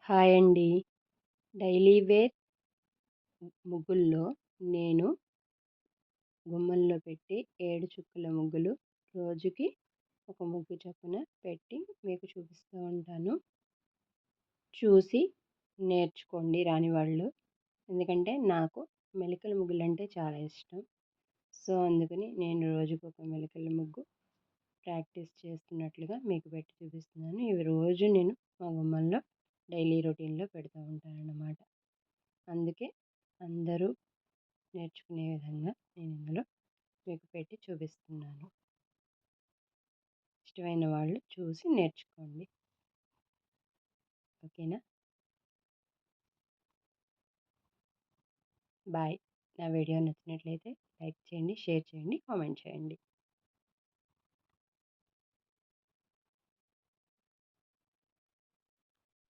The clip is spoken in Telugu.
హాయ్ అండి. డైలీ వేర్ ముగ్గుల్లో నేను గుమ్మంలో పెట్టి 7 చుక్కల ముగ్గులు రోజుకి ఒక ముగ్గు చొప్పున పెట్టి మీకు చూపిస్తూ ఉంటాను. చూసి నేర్చుకోండి రాని వాళ్ళు. ఎందుకంటే నాకు మెలికల ముగ్గులంటే చాలా ఇష్టం. సో, అందుకని నేను రోజుకొక మెలికల ముగ్గు ప్రాక్టీస్ చేస్తున్నట్లుగా మీకు పెట్టి చూపిస్తున్నాను. ఇవి రోజు నేను మా గుమ్మంలో డైలీ రొటీన్‌లో పెడుతూ ఉంటానన్నమాట. అందుకే అందరూ నేర్చుకునే విధంగా నేను ఇందులో మీకు పెట్టి చూపిస్తున్నాను. ఇష్టమైన వాళ్ళు చూసి నేర్చుకోండి. ఓకేనా? బాయ్. నా వీడియో నచ్చినట్లయితే లైక్ చేయండి, షేర్ చేయండి, కామెంట్ చేయండి.